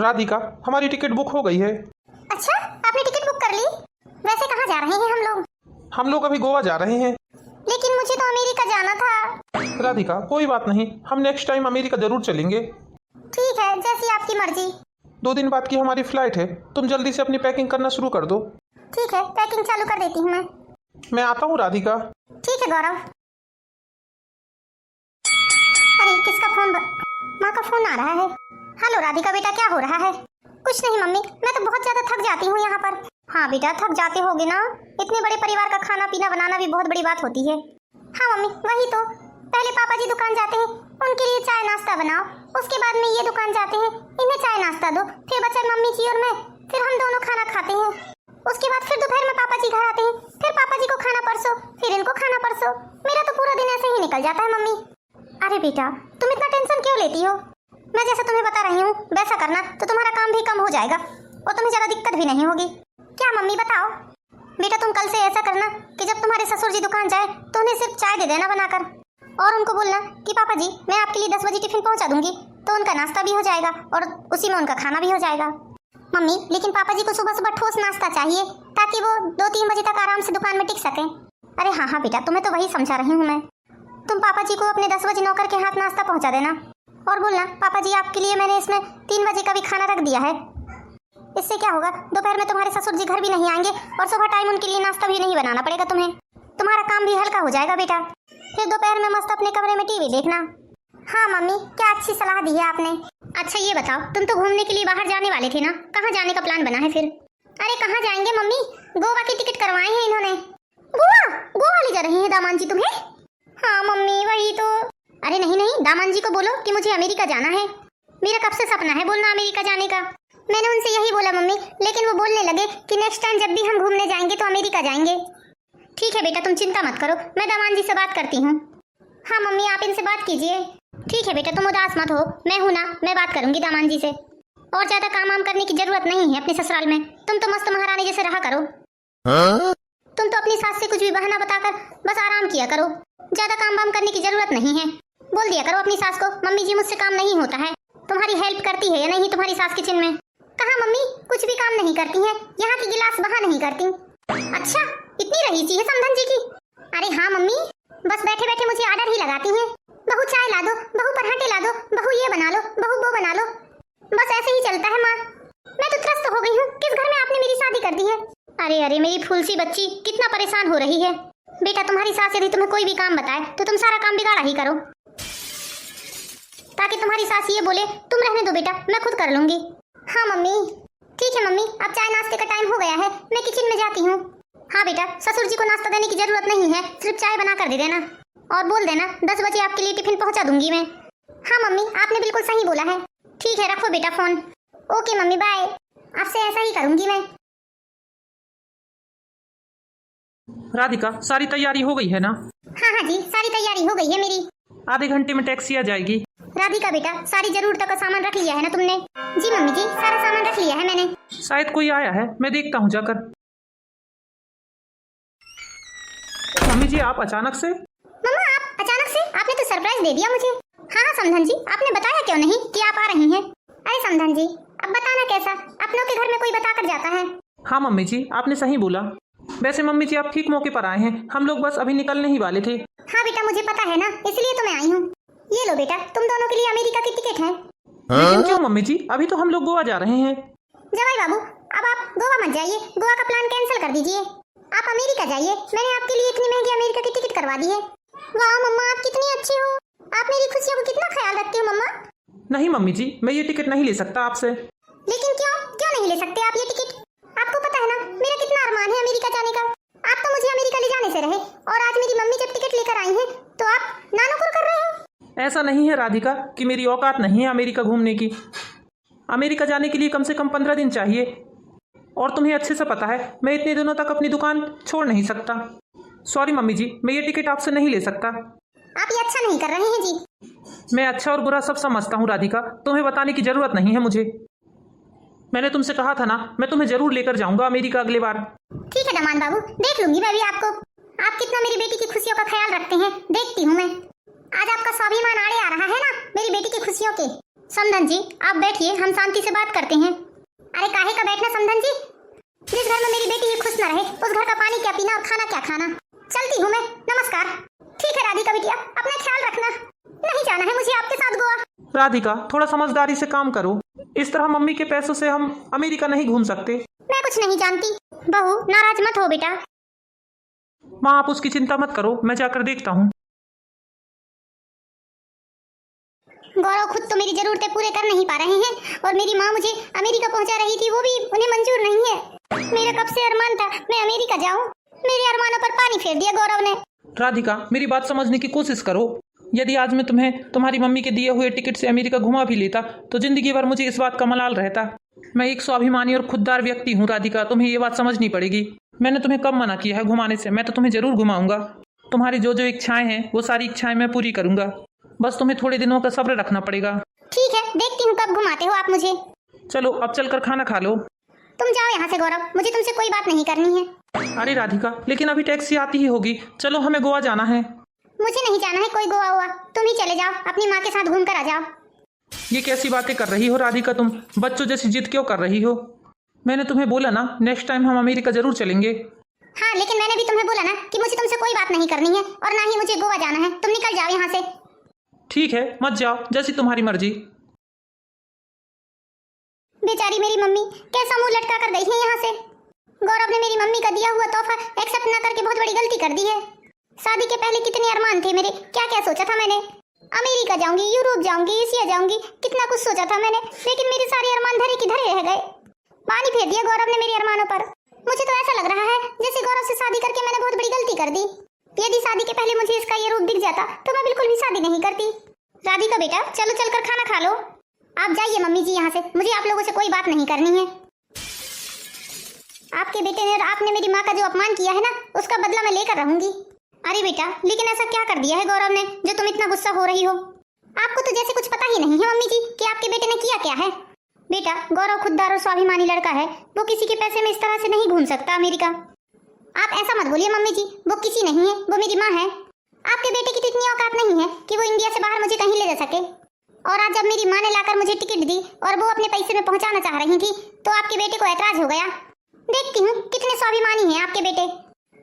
राधिका, हमारी ticket book हो गई है। अच्छा, आपने टिकट बुक कर ली? वैसे कहाँ जा रहे हैं हम लोग? हम लोग अभी गोवा जा रहे हैं। लेकिन मुझे तो अमेरिका जाना था। राधिका, कोई बात नहीं, हम नेक्स्ट टाइम अमेरिका जरूर चलेंगे। ठीक है, जैसी आपकी मर्जी। 2 दिन बाद की हमारी फ्लाइट है, तुम जल्दी से अपनी पैकिंग करना शुरू कर दो। ठीक है, पैकिंग चालू कर देती हूँ मैं आता हूँ राधिका। ठीक है गौरव। अरे किसका फोन? माँ का फोन आ रहा है। हेलो राधिका बेटा, क्या हो रहा है? कुछ नहीं मम्मी, मैं तो बहुत ज्यादा थक जाती हूँ यहाँ पर। हाँ बेटा, थक जाते होगे ना, इतने बड़े परिवार का खाना पीना बनाना भी बहुत बड़ी बात होती है। हाँ मम्मी, वही तो। पहले पापा जी दुकान जाते हैं, उनके लिए चाय नाश्ता बनाओ, उसके बाद में ये दुकान जाते हैं, इन्हें चाय नाश्ता दो, फिर बच्चे मम्मी जी और मैं, फिर हम दोनों खाना खाते हैं। उसके बाद फिर दोपहर में पापा जी घर आते हैं, फिर पापा जी को खाना परसो, फिर इनको खाना परसो। मेरा तो पूरा दिन ऐसे ही निकल जाता है मम्मी। अरे बेटा, तुम इतना टेंशन क्यों लेती हो? मैं जैसा तुम्हें बता रही हूँ वैसा करना तो तुम्हारा काम भी कम हो जाएगा और तुम्हें ज्यादा दिक्कत भी नहीं होगी। क्या मम्मी बताओ? बेटा तुम कल से ऐसा करना कि जब तुम्हारे ससुर जी दुकान जाए तो उन्हें सिर्फ चाय दे देना बनाकर, और उनको बोलना कि पापा जी मैं आपके लिए 10 बजे टिफिन पहुंचा दूंगी, तो उनका नाश्ता भी हो जाएगा और उसी में उनका खाना भी हो जाएगा। मम्मी लेकिन पापा जी को सुबह सुबह ठोस नाश्ता चाहिए ताकि वो 2-3 बजे तक आराम से दुकान में टिक सकें। अरे हाँ हाँ बेटा, तुम्हें तो वही समझा रही हूँ मैं। तुम पापा जी को अपने 10 बजे नौकर के हाथ नाश्ता पहुंचा देना और बोलना पापा जी आपके लिए मैंने इसमें 3 बजे का भी खाना रख दिया है। इससे क्या होगा, दोपहर में तुम्हारे ससुर जी घर भी नहीं आएंगे और सुबह टाइम उनके लिए नाश्ता भी नहीं बनाना पड़ेगा तुम्हें। तुम्हारा काम भी हल्का हो जाएगा बेटा। फिर दोपहर में मस्त अपने कमरे में टीवी देखना। हाँ मम्मी, क्या अच्छी सलाह दी है आपने। अच्छा ये बताओ, तुम तो घूमने के लिए बाहर जाने वाले थे ना, कहाँ जाने का प्लान बना है फिर? अरे कहाँ जाएंगे मम्मी, गोवा की टिकट करवाए हैं इन्होंने। गोवा? गोवा ले जा रही है दामान जी तुम्हें? हाँ मम्मी वही तो। अरे नहीं नहीं, दामान जी को बोलो कि मुझे अमेरिका जाना है। मेरा कब से सपना है बोलना अमेरिका जाने का। मैंने उनसे यही बोला मम्मी, लेकिन वो बोलने लगे कि नेक्स्ट टाइम जब भी हम घूमने जाएंगे तो अमेरिका जाएंगे। ठीक है बेटा, तुम चिंता मत करो, मैं दामान जी से बात करती हूँ। हाँ मम्मी, आप इनसे बात कीजिए। ठीक है बेटा, तुम उदास मत हो, मैं हूँ ना, मैं बात करूंगी दामान जी से। और ज्यादा काम वाम करने की जरूरत नहीं है अपने ससुराल में, तुम तो मस्त महारानी जैसे रहा करो। तुम तो अपनी सास से कुछ भी बहाना बताकर बस आराम किया करो, ज्यादा काम वाम करने की जरूरत नहीं है। बोल दिया करो अपनी सास को, मम्मी जी मुझसे काम नहीं होता है। तुम्हारी हेल्प करती है या नहीं तुम्हारी सास किचन में? कहाँ मम्मी, कुछ भी काम नहीं करती है, यहाँ की गिलास वहाँ नहीं करती। अच्छा, इतनी रईसी है समधन जी की? अरे हाँ मम्मी, बस बैठे बैठे मुझे आर्डर ही लगाती हैं। बहू चाय ला दो, बहू पराठे ला दो, बहू ये बना लो, बहू वो बना लो, बस ऐसे ही चलता है माँ। मैं तो त्रस्त हो गई हूँ, किस घर में आपने मेरी शादी कर दी है? अरे अरे मेरी फूल सी बच्ची, कितना परेशान हो रही है। बेटा तुम्हारी सास यदि तुम्हें कोई भी काम बताए तो तुम सारा काम बिगाड़ा ही करो, ताकि तुम्हारी सास ये बोले तुम रहने दो बेटा, मैं खुद कर लूंगी। हाँ मम्मी। ठीक है मम्मी, अब चाय नाश्ते का टाइम हो गया है, मैं किचन में जाती हूँ। हाँ बेटा, ससुर जी को नाश्ता देने की जरूरत नहीं है, सिर्फ चाय बना कर दे देना और बोल देना 10 बजे आपके लिए टिफिन पहुंचा दूंगी मैं। हाँ मम्मी, आपने बिल्कुल सही बोला है। ठीक है, रखो बेटा फोन। Okay mummy, bye. आपसे ऐसा ही करूंगी मैं। राधिका, सारी तैयारी हो गई है ना? हाँ हाँ जी, सारी तैयारी हो गई है मेरी। आधे घंटे में टैक्सी आ जाएगी। राधिका बेटा, सारी जरूरतों का सामान रख लिया है ना तुमने? जी मम्मी जी, सारा सामान रख लिया है मैंने। शायद कोई आया है, मैं देखता हूँ जाकर। मम्मी जी, आप अचानक से? मम्मा आप अचानक से? आपने तो सरप्राइज दे दिया मुझे। हाँ हाँ समधन जी, आपने बताया क्यों नहीं कि आप आ रही हैं? अरे समधन जी, अब बताना कैसा, अपनों के घर में कोई बता कर जाता है। हाँ मम्मी जी, आपने सही बोला। वैसे मम्मी जी, आप ठीक मौके पर आए हैं, हम लोग बस अभी निकलने ही वाले थे। हाँ बेटा, मुझे पता है ना, इसलिए तो मैं आई हूँ। ये लो बेटा, तुम दोनों के लिए अमेरिका की टिकट है। लेकिन क्यों मम्मी जी, अभी तो हम लोग गोवा जा रहे हैं। जवाई बाबू, अब आप गोवा मत जाइए, गोवा का प्लान कैंसिल कर दीजिए, आप अमेरिका जाइए। मैंने आपके लिए इतनी महंगी अमेरिका की टिकट करवा दी है। वाह मम्मा, आप कितनी अच्छी हो, आप मेरी खुशियों को कितना ख्याल रखती हो मम्मा। नहीं मम्मी जी, मैं ये टिकट नहीं ले सकता आपसे। लेकिन क्यों क्यों नहीं ले सकते आप ये टिकट? आपको पता है ना मेरा कितना अरमान है अमेरिका जाने का। आप तो मुझे अमेरिका ले जाने से रहे, और आज मेरी मम्मी जब टिकट लेकर आई है तो आप नानुकुर कर रहे हो। ऐसा नहीं है राधिका कि मेरी औकात नहीं है अमेरिका घूमने की। अमेरिका जाने के लिए कम से कम 15 दिन चाहिए, और तुम्हें अच्छे से पता है मैं इतने दिनों तक अपनी दुकान छोड़ नहीं सकता। सॉरी मम्मी जी, मैं ये टिकट आपसे नहीं ले सकता। आप ये अच्छा नहीं कर रहे हैं जी। मैं अच्छा और बुरा सब समझता हूँ राधिका, तुम्हें बताने की जरूरत नहीं है मुझे। मैंने तुमसे कहा था ना, मैं तुम्हें जरूर लेकर जाऊंगा अमेरिका अगले बार। ठीक है दमान बाबू, देख लूंगी मैं भी आपको। आप कितना मेरी बेटी की खुशियों का ख्याल रखते हैं, देखती हूँ मैं। आज आपका स्वाभिमान आड़े आ रहा है ना मेरी बेटी की खुशियों के। समधन जी आप बैठिए, हम शांति से बात करते हैं। अरे काहे का बैठना समधन जी, जिस घर में मेरी बेटी ही खुश न रहे उस घर का पानी क्या पीना और खाना क्या खाना। चलती हूँ मैं, नमस्कार। ठीक है राधिका बिटिया, अपना ख्याल रखना। नहीं जाना है मुझे आपके साथ गोवा। राधिका थोड़ा समझदारी से काम करो, इस तरह मम्मी के पैसों से हम अमेरिका नहीं घूम सकते। मैं कुछ नहीं जानती। बहू नाराज मत हो बेटा। माँ आप उसकी चिंता मत करो, मैं जाकर देखता हूँ। गौरव खुद तो मेरी जरूरतें पूरे कर नहीं पा रहे हैं और मेरी माँ मुझे अमेरिका पहुंचा रही थी, वो भी उन्हें मंजूर नहीं है। मेरा कब से अरमान था मैं अमेरिका जाऊं, मेरे अरमानों पर पानी फेर दिया गौरव ने। राधिका मेरी बात समझने की कोशिश करो। यदि आज मैं तुम्हें तुम्हारी मम्मी के दिए हुए टिकट से अमेरिका घुमा भी लेता तो जिंदगी भर मुझे इस बात का मलाल रहता। मैं एक स्वाभिमानी और खुददार व्यक्ति हूँ राधिका, तुम्हें ये बात समझनी पड़ेगी। मैंने तुम्हें कब मना किया है घुमाने से, मैं तो तुम्हें जरूर घुमाऊंगा। तुम्हारी जो जो इच्छाएं हैं वो सारी इच्छाएं मैं पूरी करूंगा, बस तुम्हें थोड़े दिनों का सब्र रखना पड़ेगा। ठीक है, देखती हूँ कब घुमाते हो आप मुझे। चलो अब चलकर खाना खा लो। तुम जाओ यहाँ से गौरव, मुझे तुमसे कोई बात नहीं करनी है। अरे राधिका लेकिन अभी टैक्सी आती ही होगी, चलो हमें गोवा जाना है। मुझे नहीं जाना है कोई गोवा हुआ, तुम ही चले जाओ, अपनी माँ के साथ घूम कर आ जाओ। ये कैसी बातें कर रही हो राधिका, तुम बच्चों जैसी जिद क्यों कर रही हो? मैंने तुम्हें बोला ना नेक्स्ट टाइम हम अमेरिका जरूर चलेंगे। हाँ लेकिन मैंने भी तुम्हें बोला ना कि मुझे तुमसे कोई बात नहीं करनी है और ना ही मुझे गोवा जाना है, तुम निकल जाओ यहाँ से। ठीक है मत जाओ, जैसी तुम्हारी मर्जी। बेचारी मेरी मम्मी कैसा मुंह लटका कर गई है यहाँ से। गौरव ने मेरी मम्मी का दिया हुआ तोहफा एक्सेप्ट ना करके बहुत बड़ी गलती कर दी है। शादी के पहले कितने अरमान थे मेरे, क्या क्या सोचा था मैंने। अमेरिका जाऊंगी, यूरोप जाऊंगी, एशिया जाऊंगी, कितना कुछ सोचा था मैंने, लेकिन मेरे सारे अरमान धरे की धरे रह गए। पानी फेर दिया गौरव ने मेरे अरमानों पर। मुझे तो ऐसा लग रहा है जैसे गौरव से शादी करके मैंने बहुत बड़ी गलती कर दी। यदि शादी के पहले मुझे इसका ये रूप दिख जाता तो मैं बिल्कुल भी शादी नहीं करती। राधिका बेटा चलो चलकर खाना खा लो। आप जाइए मम्मी जी यहाँ से, मुझे आप लोगों से कोई बात नहीं करनी है। आपके बेटे ने और आपने मेरी माँ का जो अपमान किया है ना, उसका बदला मैं लेकर रहूंगी। अरे बेटा लेकिन ऐसा क्या कर दिया है गौरव ने जो तुम इतना गुस्सा हो रही हो? आपको तो जैसे कुछ पता ही नहीं है मम्मी जी कि आपके बेटे ने किया क्या है। बेटा गौरव खुददार और स्वाभिमानी लड़का है, वो किसी के पैसे में इस तरह से नहीं घूम सकता अमेरिका। आप ऐसा मत बोलिए मम्मी जी, वो किसी नहीं है, वो मेरी माँ है। आपके बेटे की तो इतनी औकात नहीं है कि वो इंडिया से बाहर मुझे कहीं ले जा सके। और आज जब मेरी माँ ने लाकर मुझे टिकट दी और वो अपने पैसे में पहुंचाना चाह रही थी तो आपके बेटे को ऐतराज हो गया। देखती हूँ कितने स्वाभिमानी हैं आपके बेटे।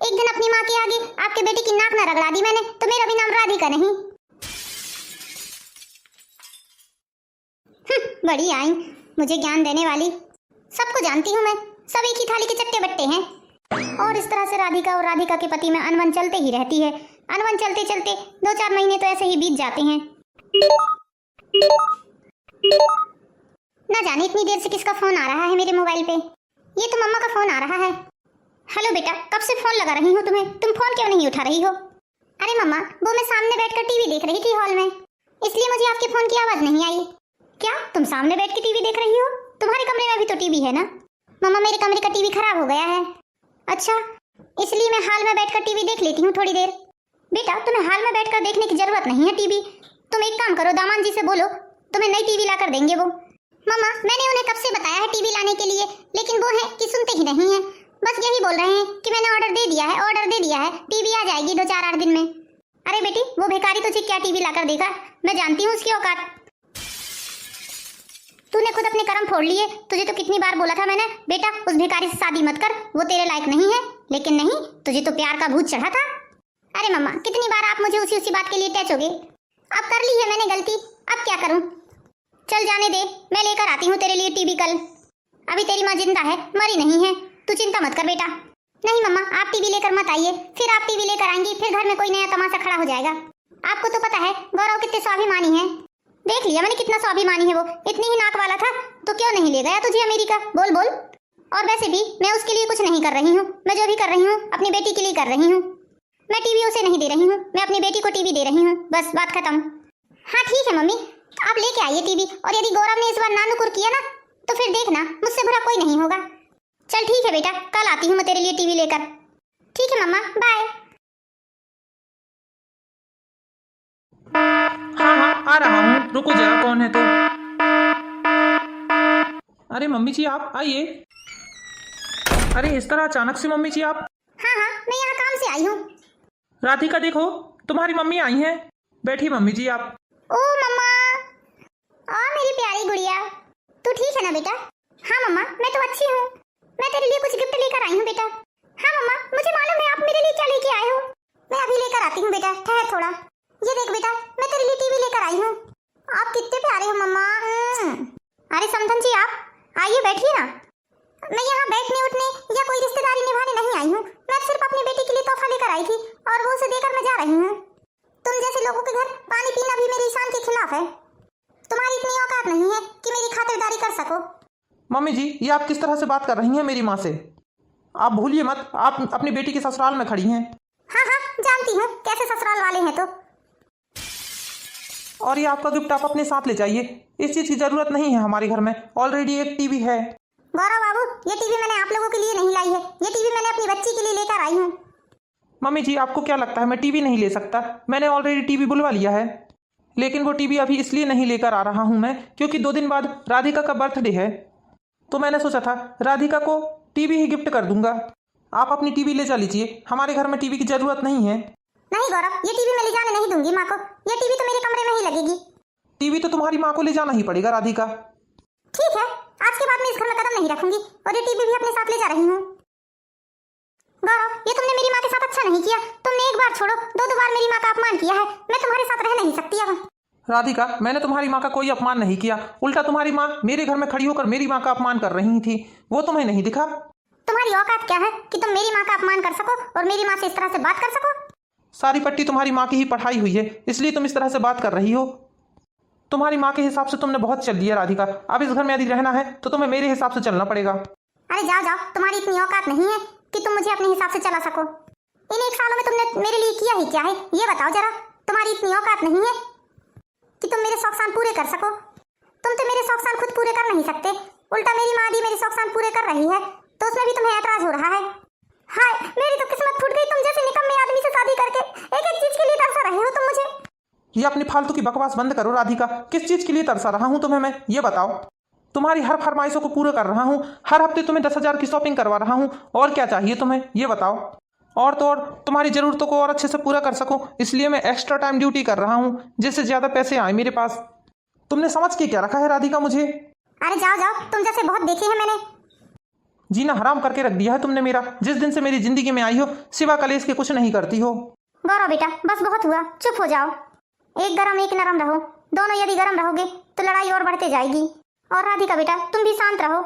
एक दिन अपनी माँ के आगे आपके बेटे की नाक न रगड़ा दी मैंने तो मेरा भी नाम राधिका नहीं। बड़ी आई मुझे ज्ञान देने वाली। सबको जानती हूँ मैं, सब एक ही थाली के चट्टे बट्टे हैं। और इस तरह से राधिका और राधिका के पति में अनबन चलते ही रहती है। अनबन चलते चलते 2-4 महीने तो ऐसे ही बीत जाते हैं। न जाने इतनी देर से किसका फोन आ रहा है मेरे मोबाइल पे। ये तो मम्मा का फोन आ रहा है। हेलो बेटा, कब से फोन लगा रही हूँ तुम्हें, तुम फोन क्यों नहीं उठा रही हो? अरे मम्मा वो मैं सामने बैठकर टीवी देख रही थी हॉल में, इसलिए मुझे आपके फोन की आवाज नहीं आई। क्या तुम सामने बैठ के टीवी देख रही हो? तुम्हारे कमरे में भी तो टीवी है ना? मम्मा मेरे कमरे का टीवी खराब हो गया है। अच्छा इसलिए मैं हॉल में बैठकर टीवी देख लेती हूँ थोड़ी देर। बेटा तुम्हें हॉल में बैठकर देखने की जरूरत नहीं है टीवी। तुम एक काम करो, दामान जी से बोलो, तुम्हें नई टीवी लाकर देंगे वो। मम्मा मैंने उन्हें कब से बताया है टीवी लाने के लिए, लेकिन वो है कि सुनते ही नहीं है। बस यही बोल रहे हैं कि मैंने ऑर्डर दे दिया है, ऑर्डर दे दिया है, टीवी आ जाएगी 2-4-8 दिन में। अरे बेटी वो भिखारी तुझे क्या टीवी लाकर देगा, मैं जानती हूँ उसकी औकात। तूने खुद अपने कर्म फोड़ लिए। तुझे तो कितनी बार बोला था मैंने, बेटा उस भिखारी से शादी मत कर, वो तेरे लायक नहीं है। लेकिन नहीं, तुझे तो प्यार का भूत चढ़ा था। अरे मम्मा कितनी बार आप मुझे उसी बात के लिए टैचोगे। अब कर ली है मैंने गलती, अब क्या करूं? चल जाने दे, मैं लेकर आती हूँ तेरे लिए टीवी कल। अभी तेरी माँ जिंदा है, मरी नहीं है, तू चिंता मत कर बेटा। नहीं मम्मा आप टीवी लेकर मत आइए, फिर आप टीवी लेकर आएंगी फिर घर में कोई नया तमाशा खड़ा हो जाएगा। आपको तो पता है गौरव कितने स्वाभिमानी है। देख लिया मैंने कितना स्वाभिमानी है वो, इतनी ही नाक वाला था तो क्यों नहीं ले गया तुझे अमेरिका? बोल बोल। और वैसे भी मैं उसके लिए कुछ नहीं कर रही हूँ, मैं जो भी कर रही हूँ अपनी बेटी के लिए कर रही हूँ। मैं टीवी उसे नहीं दे रही हूँ, मैं अपनी बेटी को टीवी दे रही हूँ, बस बात खत्म। हाँ ठीक है मम्मी, आप लेके आइए टीवी, और यदि गौरव ने इस बार नानुकुर किया ना तो फिर देखना मुझसे बुरा कोई नहीं होगा। चल ठीक है बेटा, कल आती हूँ मैं तेरे लिए टीवी लेकर। ठीक है मम्मा, बाय। हाँ आ रहा हूँ, रुको जरा, कौन है तो? अरे मम्मी जी आप आइए। अरे इस तरह अचानक से मम्मी जी आप? हाँ मैं यहाँ काम से आई हूँ। राधिका देखो तुम्हारी मम्मी आई हैं। बैठी मम्मी जी आप। ओ मम्मा, मेरी प्यारी गुड़िया, तू ठीक है ना बेटा? हाँ मम्मा, मैं तो अच्छी हूँ। मैं तेरे लिए कुछ गिफ्ट लेकर आई हूँ बेटा। हाँ मम्मा, मुझे मालूम है आप मेरे लिए क्या लेके आए हो। मैं अभी लेकर आती हूँ बेटा, ठहर थोड़ा। ये देख बेटा, मैं तेरे लिए टीवी लेकर आई हूँ। आप कितने प्यारे हो मम्मा। अरे समधन जी, आप आइए, बैठिए ना। मैं यहाँ बैठने उठने या कोई रिश्तेदारी निभाने नहीं आई हूँ। मैं सिर्फ अपनी बेटी के लिए तोहफा लेकर आई थी और वो उसे देकर मैं जा रही हूँ। तुम जैसे लोगों के घर पानी पीना भी मेरी शान के खिलाफ है। तुम्हारी इतनी औकात नहीं है कि मेरी खातिरदारी कर सको। मम्मी जी, ये आप किस तरह से बात कर रही हैं मेरी माँ से? आप भूलिए मत, आप अपनी बेटी के ससुराल में खड़ी हैं। हाँ हाँ, जानती हूँ कैसे ससुराल वाले हैं तो। और ये आपका गिफ्ट आप अपने साथ ले जाइए। इस चीज़ की ज़रूरत नहीं है हमारे घर में, ऑलरेडी एक टीवी है। गौरव बाबू, ये टीवी मैंने आप लोगों के लिए नहीं लाई है। ये टीवी मैंने अपनी बच्ची के लिए लेकर आई हूँ। मम्मी जी, आपको क्या लगता है मैं टीवी नहीं ले सकता? मैंने ऑलरेडी टीवी बुलवा लिया है। लेकिन वो टीवी अभी इसलिए नहीं लेकर आ रहा हूँ मैं क्योंकि 2 दिन बाद राधिका का बर्थडे है। तो मैंने सोचा था राधिका को टीवी ही गिफ्ट कर दूंगा। आप अपनी टीवी ले जा लीजिए, हमारे घर में टीवी की ज़रूरत नहीं है। नहीं गौरव, ये टीवी मैं ले जाने नहीं दूंगी माँ को। ये टीवी तो मेरे कमरे में ही लगेगी। टीवी तो तुम्हारी माँ को ले जाना ही पड़ेगा राधिका। ठीक है, आज के बाद मैं इस घर में कदम नहीं रखूंगी और ये टीवी भी अपने साथ ले जा रही हूँ। गौरव, ये तुमने मेरी माँ के साथ अच्छा नहीं किया। तुमने एक बार छोड़ो 2 बार मेरी माँ का अपमान किया है। मैं तुम्हारे साथ रह नहीं सकती अब। राधिका, मैंने तुम्हारी माँ का कोई अपमान नहीं किया। उल्टा तुम्हारी माँ मेरे घर में खड़ी होकर मेरी माँ का अपमान कर रही थी। वो तुम्हें नहीं दिखा? तुम्हारी औकात क्या है कि तुम मेरी माँ का अपमान कर सको और मेरी माँ से इस तरह से बात कर सको? सारी पट्टी तुम्हारी माँ की ही पढ़ाई हुई है, इसलिए तुम इस तरह से बात कर रही हो। तुम्हारी माँ के हिसाब से तुमने बहुत चल लिया राधिका। अब इस घर में यदि रहना है तो तुम्हें मेरे हिसाब से चलना पड़ेगा। अरे जाओ जाओ, तुम्हारी इतनी औकात नहीं है कि तुम मुझे अपने हिसाब से चला सको। इन 1 सालों में तुमने मेरे लिए किया ही क्या है, ये बताओ जरा। तुम्हारी इतनी औकात नहीं है कि तुम मेरे शौक पूरे कर सको। तुम तो मेरे शौक खुद पूरे कर नहीं सकते। उल्टा मेरी माँ भी मेरे शौक पूरे कर रही है, तो उसमें भी तुम्हें ऐतराज हो रहा है। हाय, मेरी तो किस्मत फूट गई। तुम जैसे निकम्मे आदमी से शादी करके एक एक चीज के लिए तरसा रहे हो तुम मुझे। ये अपनी फालतू की बकवास बंद करो राधिका। किस चीज के लिए तरसा रहा हूँ तुम्हें मैं, ये बताओ। तुम्हारी हर फरमाइशों को पूरा कर रहा हूँ। हर हफ्ते तुम्हें 10,000 की शॉपिंग करवा रहा हूँ। और क्या चाहिए तुम्हें, ये बताओ। और तो और तुम्हारी ज़रूरतों को और अच्छे से पूरा कर सकूं, इसलिए मैं एक्स्ट्रा टाइम ड्यूटी कर रहा हूं, जिससे ज़्यादा पैसे आए मेरे पास। तुमने समझ के क्या रखा है राधिका मुझे? अरे जाओ जाओ, तुम जैसे बहुत देखे हैं मैंने। जीना हराम करके रख दिया है तुमने मेरा। जिस दिन से मेरी जिंदगी में आई हो सिवा कलेश के कुछ नहीं करती हो। गौरव बेटा, बस बहुत हुआ, चुप हो जाओ। एक गरम एक नरम रहो। दोनों यदि गरम रहोगे तो लड़ाई और बढ़ते जाएगी। और राधिका बेटा, तुम भी शांत रहो।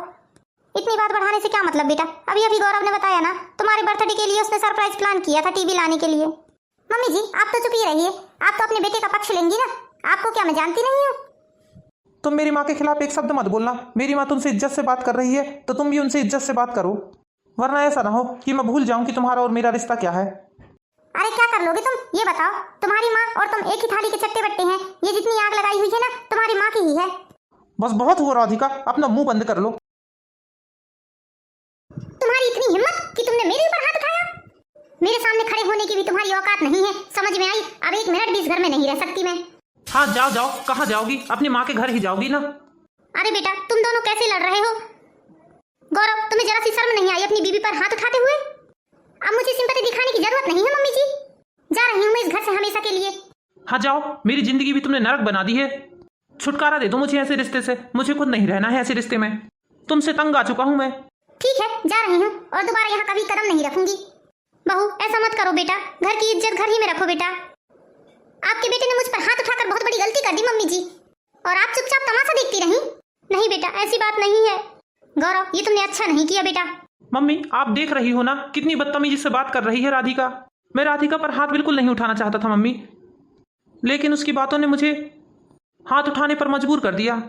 इतनी बात बढ़ाने से क्या मतलब बेटा? अभी अभी गौरव ने बताया ना, तुम्हारे बर्थडे के लिए उसने सरप्राइज प्लान किया था टीवी लाने के लिए। मम्मी जी, आप तो चुप ही रहिए। आप तो अपने बेटे का पक्ष लेंगी ना। आपको क्या मैं जानती नहीं हूँ? तुम मेरी माँ के खिलाफ एक शब्द मत बोलना। मेरी माँ तुमसे इज्जत से बात कर रही है तो तुम भी उनसे इज्जत से बात करो, वरना ऐसा ना हो कि मैं भूल जाऊं कि तुम्हारा और मेरा रिश्ता क्या है। अरे क्या कर लोगे तुम, ये बताओ। तुम्हारी माँ और तुम एक ही थाली के चट्टे बट्टे हैं। ये जितनी आग लगाई हुई है ना, तुम्हारी माँ की ही है। बस बहुत हुआ राधिका, अपना मुंह बंद कर लो। तुम्हारी इतनी हिम्मत कि तुमने मेरे ऊपर हाथ उठाया। मेरे सामने खड़े होने की भी तुम्हारी औकात नहीं है, समझ में आई? अब 1 मिनट भी इस घर में नहीं रह सकती मैं। हाँ जाओ जाओ, कहाँ जाओगी? अपनी माँ के घर ही जाओगी ना। अरे बेटा, तुम दोनों कैसे लड़ रहे हो? गौरव, तुम्हें जरा सी शर्म नहीं आई अपनी बीवी पर हाथ उठाते हुए? अब मुझे सिंपैथी दिखाने की जरूरत नहीं है मम्मी जी। जा रही हूँ मैं इस घर से हमेशा के लिए। हाँ जाओ, मेरी जिंदगी भी तुमने नरक बना दी है। छुटकारा दे दो मुझे ऐसे रिश्ते से। मुझे खुद नहीं रहना है ऐसे रिश्ते में। तुमसे तंग आ चुका हूँ मैं। ठीक है, जा रही हूँ और दोबारा यहाँ कभी कदम नहीं रखूंगी। बहू, ऐसा मत करो बेटा। घर की इज्जत घर ही में रखो बेटा। आपके बेटे ने मुझ पर हाथ उठाकर बहुत बड़ी गलती कर दी मम्मी जी, और आप चुपचाप तमाशा देखती रही। नहीं बेटा, ऐसी बात नहीं है। गौरव, ये तुमने अच्छा नहीं किया बेटा। मम्मी, आप देख रही हो ना कितनी बदतमीजी से बात कर रही है राधिका। मैं राधिका पर हाथ बिल्कुल नहीं उठाना चाहता था मम्मी, लेकिन उसकी बातों ने मुझे हाथ उठाने पर मजबूर कर दिया।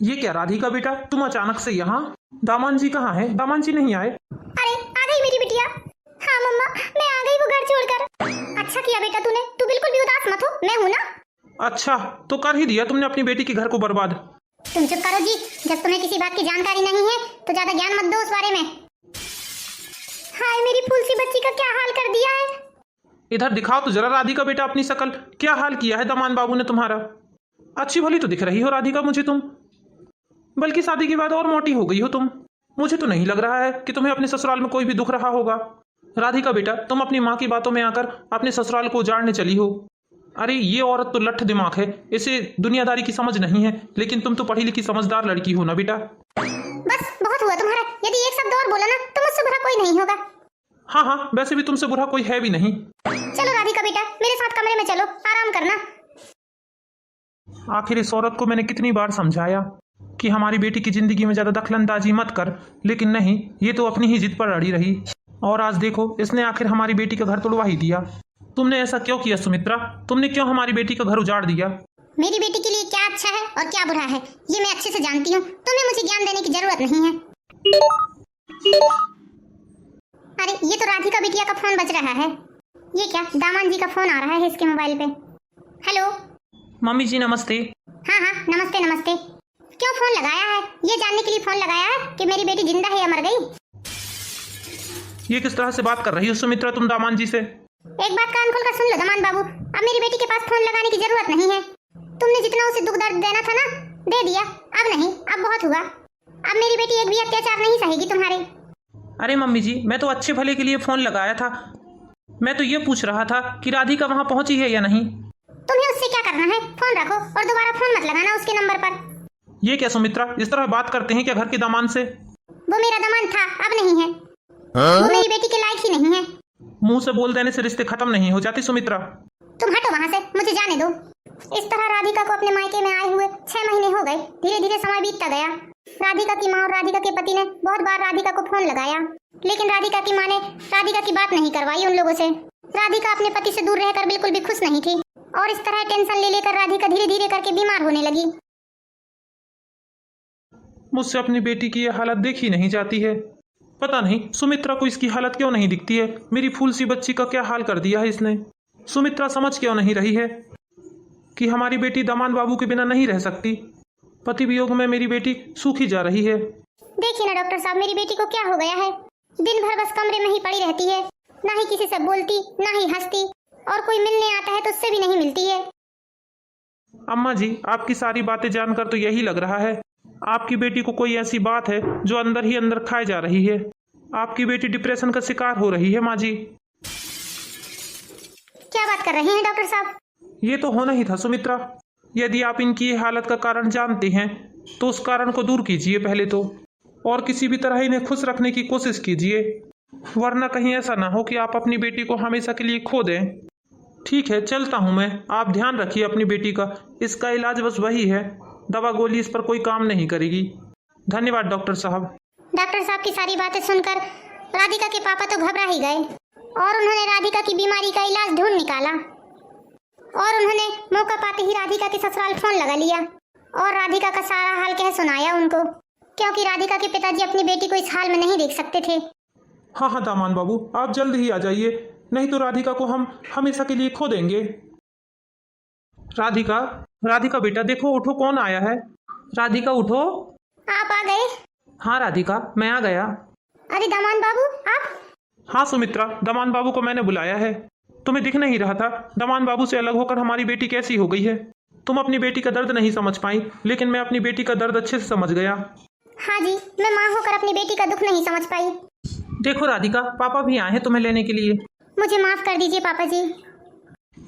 ये क्या राधिका बेटा, तुम अचानक से यहाँ? दामान जी कहाँ है? दामान जी नहीं आए? अरे आ गई मेरी बिटिया। हाँ मम्मा, मैं आ गई वो घर छोड़कर। अच्छा किया बेटा तूने। तू बिल्कुल भी उदास मत हो, मैं हूँ ना। अच्छा, तो कर ही दिया तुमने अपनी बेटी के घर को बर्बाद। तुम चुप करो जी। जब तुम्हें किसी बात की जानकारी नहीं है तो ज्यादा ज्ञान मत दो उस बारे में। हाय, मेरी फूल सी बच्ची का क्या हाल कर दिया है। इधर दिखाओ तो जरा राधिका बेटा अपनी शकल। क्या हाल किया है दामान बाबू ने तुम्हारा। अच्छी भली तो दिख रही हो राधिका मुझे तुम, बल्कि शादी के बाद और मोटी हो गई हो तुम। मुझे तो नहीं लग रहा है कि तुम्हें अपने ससुराल में कोई भी दुख रहा होगा। राधिका बेटा, तुम अपनी माँ की बातों में आकर अपने ससुराल को उजाड़ने चली हो। अरे ये औरत तो लठ दिमाग है, इसे दुनियादारी की समझ नहीं है, लेकिन तुम तो पढ़ी लिखी समझदार लड़की हो ना बेटा। बस बहुत हुआ तुम्हारा, यदि एक शब्द और बोला ना तो मुझसे बुरा कोई नहीं होगा। हाँ हाँ, वैसे भी तुमसे बुरा कोई है भी नहीं। चलो राधिका बेटा, मेरे साथ कमरे में चलो, आराम करना। आखिर इस औरत को मैंने कितनी बार समझाया कि हमारी बेटी की जिंदगी में ज्यादा दखलंदाजी मत कर, लेकिन नहीं, ये तो अपनी ही जिद पर अड़ी रही। और आज देखो, इसने आखिर हमारी बेटी का घर तोड़वा ही दिया। तुमने ऐसा क्यों किया सुमित्रा? तुमने क्यों हमारी बेटी का घर उजाड़ दिया? मेरी बेटी के लिए क्या अच्छा है और क्या बुरा है ये मैं अच्छे से जानती हूँ, तुम्हें मुझे ज्ञान देने की जरूरत नहीं है। अरे ये तो राधिका बिटिया का फोन बज रहा है। ये क्या, दामान जी का फोन आ रहा है इसके मोबाइल पे। हेलो मम्मी जी नमस्ते। हाँ हाँ नमस्ते नमस्ते। क्यों फोन लगाया है? ये जानने के लिए फोन लगाया है कि मेरी बेटी जिंदा है या मर गई? ये किस तरह से बात कर रही हो सुमित्रा तुम दामान जी से? एक बात कान खोल कर सुन लो दामान बाबू, अब मेरी बेटी के पास फोन लगाने की जरूरत नहीं है। तुमने जितना उसे दुख दर्द देना था ना, दे दिया, अब नहीं, अब बहुत हुआ। अब मेरी बेटी एक भी अत्याचार नहीं सहेगी तुम्हारे। अरे मम्मी जी, मैं तो अच्छे भले के लिए फोन लगाया था। मैं तो ये पूछ रहा था कि राधिका वहाँ पहुंची है या नहीं। तुम्हें उससे क्या करना है? फोन रखो और दोबारा फोन मत लगाना उसके नंबर पर। ये क्या सुमित्रा, इस तरह बात करते हैं क्या घर के दामान से? वो मेरा दामान था, अब नहीं है। वो मेरी बेटी के लायक ही नहीं है। मुंह से बोल देने से रिश्ते खत्म नहीं हो जाते सुमित्रा। तुम हटो वहाँ से, मुझे जाने दो। इस तरह राधिका को अपने मायके में आए हुए 6 महीने हो गए। धीरे धीरे समय बीतता गया। राधिका की माँ और राधिका के पति ने बहुत बार राधिका को फोन लगाया, लेकिन राधिका की माँ ने राधिका की बात नहीं करवाई उन लोगों से। राधिका अपने पति से दूर रहकर बिल्कुल भी खुश नहीं थी और इस तरह टेंशन ले लेकर राधिका धीरे धीरे करके बीमार होने लगी। मुझसे अपनी बेटी की ये हालत देखी नहीं जाती है। पता नहीं सुमित्रा को इसकी हालत क्यों नहीं दिखती है। मेरी फूल सी बच्ची का क्या हाल कर दिया है इसने। सुमित्रा समझ क्यों नहीं रही है कि हमारी बेटी दामान बाबू के बिना नहीं रह सकती। पति वियोग में मेरी बेटी सूखी जा रही है। देखिए ना डॉक्टर साहब, मेरी बेटी को क्या हो गया है? दिन भर बस कमरे में ही पड़ी रहती है, ना ही किसी से बोलती, ना ही हंसती, और कोई मिलने आता है तो उससे भी नहीं मिलती है। अम्मा जी, आपकी सारी बातें जानकर तो यही लग रहा है आपकी बेटी को कोई ऐसी बात है जो अंदर ही अंदर खाए जा रही है। आपकी बेटी डिप्रेशन का शिकार हो रही है। माँ जी, क्या बात कर रहे हैं डॉक्टर साहब? ये तो होना ही था सुमित्रा। यदि आप इनकी ये हालत का कारण जानते हैं तो उस कारण को दूर कीजिए पहले तो, और किसी भी तरह इन्हें खुश रखने की कोशिश कीजिए, वरना कहीं ऐसा ना हो कि आप अपनी बेटी को हमेशा के लिए खो दें। ठीक है, चलता हूँ मैं। आप ध्यान रखिए अपनी बेटी का। इसका इलाज बस वही है, दवा गोली इस पर कोई काम नहीं करेगी। धन्यवाद डॉक्टर साहब। डॉक्टर साहब की सारी बातें सुनकर राधिका के पापा तो घबरा ही गए और उन्होंने राधिका की बीमारी का इलाज ढूंढ निकाला और उन्होंने मौका पाते ही राधिका के ससुराल फोन लगा लिया और राधिका का सारा हाल कह सुनाया उनको, क्योंकि राधिका के पिताजी अपनी बेटी को इस हाल में नहीं देख सकते थे। हाँ हाँ दामान बाबू, आप जल्द ही आ जाइए, नहीं तो राधिका को हम हमेशा के लिए खो देंगे। राधिका, राधिका बेटा देखो, उठो, कौन आया है। राधिका उठो। आप आ गए? हाँ राधिका, मैं आ गया। अरे दामान बाबू आप? हाँ सुमित्रा, दामान बाबू को मैंने बुलाया है। तुम्हें दिख नहीं रहा था दामान बाबू से अलग होकर हमारी बेटी कैसी हो गई है। तुम अपनी बेटी का दर्द नहीं समझ पाई, लेकिन मैं अपनी बेटी का दर्द अच्छे से समझ गया। हाँ जी, मैं माँ होकर अपनी बेटी का दुख नहीं समझ पाई। देखो राधिका, पापा भी आए हैं तुम्हें लेने के लिए। मुझे माफ कर दीजिए पापा जी।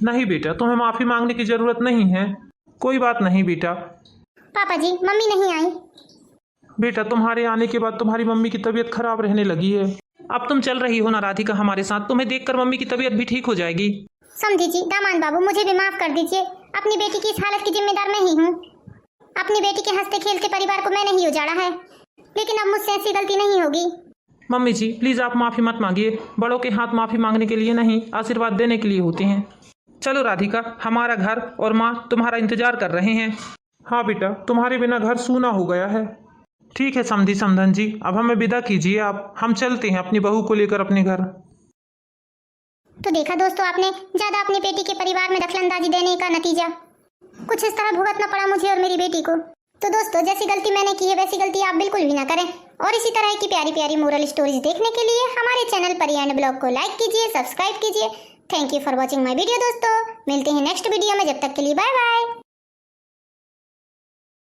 नहीं बेटा, तुम्हें माफी मांगने की जरूरत नहीं है। कोई बात नहीं बेटा। पापा जी, मम्मी नहीं आई। बेटा, तुम्हारे आने के बाद तुम्हारी मम्मी की तबीयत खराब रहने लगी है। अब तुम चल रही हो ना राधिका हमारे साथ, तुम्हें देखकर मम्मी की तबीयत भी ठीक हो जाएगी। समझी जी, दामान बाबू मुझे भी माफ कर दीजिए। अपनी बेटी की इस हालत की जिम्मेदार मैं ही हूँ। अपनी बेटी के हंसते खेलते परिवार को मैंने ही उजाड़ा है, लेकिन अब मुझसे ऐसी गलती नहीं होगी। मम्मी जी प्लीज आप माफी मत मांगिए। बड़ों के हाथ माफी मांगने के लिए नहीं, आशीर्वाद देने के लिए होते हैं। चलो राधिका, हमारा घर और माँ तुम्हारा इंतजार कर रहे हैं। हाँ बेटा, तुम्हारे बिना घर सूना हो गया है। ठीक है समधी समधन जी, अब हमें विदा कीजिए आप। हम चलते हैं अपनी बहू को लेकर अपने घर। तो देखा दोस्तों आपने, ज्यादा अपनी बेटी के परिवार में दखलंदाजी देने का नतीजा कुछ इस तरह भुगतना पड़ा मुझे और मेरी बेटी को। तो दोस्तों, जैसी गलती मैंने की है वैसी गलती आप बिल्कुल भी ना करें, और इसी तरह की प्यारी प्यारी मोरल स्टोरीज देखने के लिए हमारे चैनल परी एंड ब्लॉग को लाइक कीजिए, सब्सक्राइब कीजिए। Thank you for watching my video दोस्तों। मिलते हैं नेक्स्ट वीडियो में, जब तक के लिए बाय बाय।